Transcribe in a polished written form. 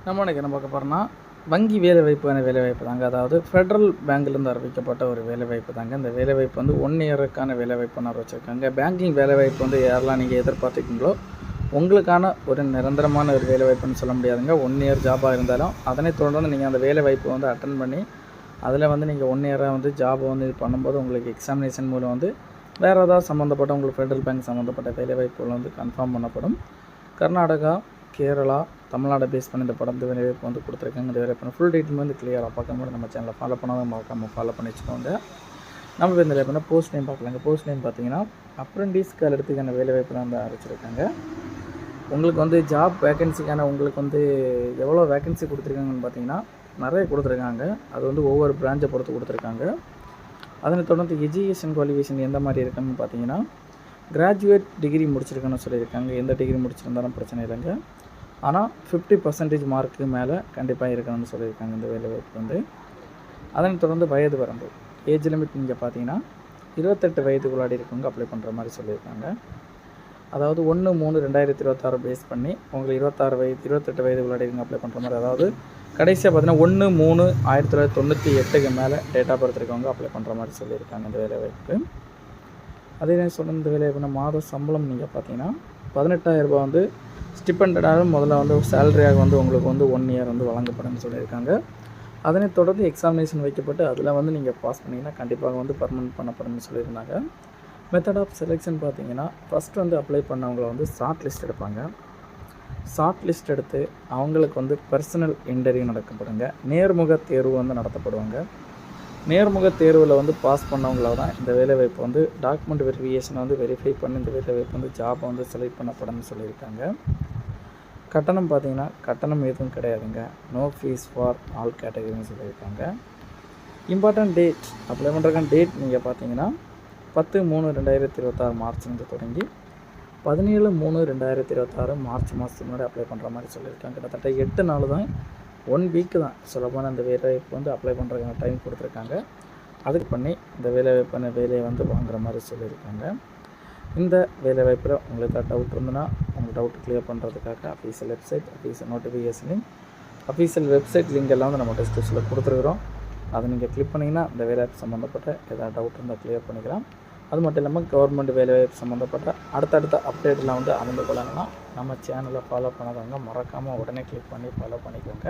நம்ம இன்றைக்கி என்ன பார்க்க போகிறோம்னா வங்கி வேலைவாய்ப்பான வேலைவாய்ப்பு தாங்க. அதாவது ஃபெடரல் பேங்க்லேருந்து அறிவிக்கப்பட்ட ஒரு வேலைவாய்ப்பு தாங்க. இந்த வேலைவாய்ப்பு வந்து 1 இயருக்கான வேலைவாய்ப்புன்னு வச்சுருக்காங்க. பேங்கிங் வேலைவாய்ப்பு வந்து யாரெல்லாம் நீங்கள் எதிர்பார்த்துக்கிங்களோ உங்களுக்கான ஒரு நிரந்தரமான ஒரு வேலைவாய்ப்புன்னு சொல்ல முடியாதுங்க. 1 இயர் ஜாபாக இருந்தாலும் அதனை தொடர்ந்து நீங்கள் அந்த வேலைவாய்ப்பு வந்து அட்டன் பண்ணி அதில் வந்து நீங்கள் 1 இயராக வந்து ஜாப் வந்து இது பண்ணும்போது உங்களுக்கு எக்ஸாமினேஷன் மூலம் வந்து வேறு ஏதாவது சம்மந்தப்பட்ட உங்களுக்கு ஃபெடரல் பேங்க் சம்மந்தப்பட்ட வேலைவாய்ப்புகள் வந்து கன்ஃபார்ம் பண்ணப்படும். கர்நாடகா, கேரளா, தமிழ்நாடு பேஸ் பண்ணி இந்த படம் வேலைவாய்ப்பு வந்து கொடுத்துருக்காங்க. இந்த வேலைவாய்ப்பு ஃபுல் டீட்டெயில் வந்து கிளியராக பார்க்கும்போது நம்ம சேனலை ஃபாலோ பண்ணாமல் மறக்காமல் ஃபாலோ பண்ணி வச்சுக்கோங்க. நம்ம இந்த வேலைவாய்ப்புனா போஸ்ட் நேம் பார்க்கலாங்க. போஸ்ட் நேம் பார்த்தீங்கன்னா அப்ரெண்டிஸ் காலத்துக்கான வேலைவாய்ப்பு தான் வந்து ஆரம்பிச்சிருக்காங்க. உங்களுக்கு வந்து ஜாப் வேக்கன்சிக்கான உங்களுக்கு வந்து எவ்வளோ வேக்கன்சி கொடுத்துருக்காங்கன்னு பார்த்தீங்கன்னா நிறைய கொடுத்துருக்காங்க. அது வந்து ஒவ்வொரு பிரான்ச்சை பொறுத்து கொடுத்துருக்காங்க. அதனை தொடர்ந்து எஜுகேஷன் குவாலிஃபிகேஷன் எந்த மாதிரி இருக்குன்னு பார்த்தீங்கன்னா கிராஜுவேட் டிகிரி முடிச்சிருக்கேன்னு சொல்லியிருக்காங்க. எந்த டிகிரி முடிச்சிருந்தாலும் பிரச்சனை இல்லைங்க. ஆனால் 50% மார்க்கு மேலே கண்டிப்பாக இருக்கணும்னு சொல்லியிருக்காங்க இந்த வேலைவாய்ப்பு வந்து. அதனை தொடர்ந்து வயது வரம்பு ஏஜ் லிமிட் நீங்கள் பார்த்தீங்கன்னா 28 வயதுக்குள்ளாடி இருக்கவங்க அப்ளை பண்ணுற மாதிரி சொல்லியிருக்காங்க. அதாவது 1/3/2026 பேஸ் பண்ணி உங்களுக்கு 28 வயதுக்குள்ளாடி இருக்கவங்க அப்ளை பண்ணுற மாதிரி. அதாவது கடைசியாக பார்த்தீங்கன்னா 1/3/1998 மேலே டேட் ஆஃப் பர்த் இருக்கவங்க அப்ளை பண்ணுற மாதிரி சொல்லியிருக்காங்க இந்த வேலைவாய்ப்பு. அதே மாதிரி சொன்ன இந்த வேலைவாய்ப்புனா மாத சம்பளம் நீங்கள் பார்த்தீங்கன்னா 18,000 ரூபா வந்து ஸ்டிபெண்டடாக முதல்ல வந்து சேலரியாக வந்து உங்களுக்கு வந்து 1 இயர் வந்து வழங்கப்படும்னு சொல்லியிருக்காங்க. அதனை தொடர்ந்து எக்ஸாமினேஷன் வைக்கப்பட்டு அதில் வந்து நீங்கள் பாஸ் பண்ணிங்கன்னா கண்டிப்பாக வந்து பர்மனெண்ட் பண்ணப்படும்னு சொல்லியிருந்தாங்க. மெத்தட் ஆஃப் செலெக்ஷன் பார்த்தீங்கன்னா ஃபஸ்ட்டு வந்து அப்ளை பண்ணவங்கள வந்து ஷார்ட் லிஸ்ட் எடுப்பாங்க. ஷார்ட் லிஸ்ட் எடுத்து அவங்களுக்கு வந்து பர்சனல் இன்டர்வியூ நடக்கப்படுங்க. நேர்முக தேர்வு வந்து நடத்தப்படுவாங்க. நேர்முக தேர்வில் வந்து பாஸ் பண்ணவங்கள தான் இந்த வேலைவாய்ப்பு வந்து டாக்குமெண்ட் வெரிஃபிகேஷனை வந்து வெரிஃபை பண்ணி இந்த வேலைவாய்ப்பு வந்து ஜாப் வந்து செலக்ட் பண்ணப்படும்னு சொல்லியிருக்காங்க. கட்டணம் பார்த்தீங்கன்னா கட்டணம் எதுவும் கிடையாதுங்க. நோ ஃபீஸ் ஃபார் ஆல் கேட்டகரின்னு சொல்லியிருக்காங்க. இம்பார்ட்டன்ட் டேட் அப்ளை பண்ணுறக்கான டேட் நீங்கள் பார்த்தீங்கன்னா 10/3/2026 மார்ச்லேருந்து தொடங்கி 17/3/2026 மார்ச் மாதத்துக்கு முன்னாடி அப்ளை பண்ணுற மாதிரி சொல்லியிருக்காங்க. கிட்டத்தட்ட 8 நாள் தான், 1 வீக்கு தான் சொல்லப்போனால் அந்த வேலைவாய்ப்பு வந்து அப்ளை பண்ணுறதுக்கான டைம் கொடுத்துருக்காங்க. அதுக்கு பண்ணி இந்த வேலைவாய்ப்பான வேலையை வந்து வாங்குகிற மாதிரி சொல்லியிருக்காங்க. இந்த வேலைவாய்ப்பில் உங்களுக்கு டவுட் இருந்ததுன்னா உங்கள் டவுட் கிளியர் பண்ணுறதுக்காக official website, official notification link, official website link எல்லாம் வந்து நம்ம டிஸ்கிரிப்ஷனில் கொடுத்துருக்குறோம். அதை நீங்கள் கிளிக் பண்ணிங்கன்னா இந்த வேலைவாய்ப்பு சம்மந்தப்பட்ட ஏதாவது டவுட் இருந்தால் கிளியர் பண்ணிக்கலாம். அது மட்டும் இல்லாமல் கவர்மெண்ட் வேலைவாய்ப்பு சம்மந்தப்பட்ட அடுத்தடுத்த அப்டேட்லாம் வந்து அறிந்து கொள்ளணும்னா நம்ம சேனலை ஃபாலோ பண்ணாதவங்க மறக்காமல் உடனே கிளிக் பண்ணி ஃபாலோ பண்ணிக்கோங்க.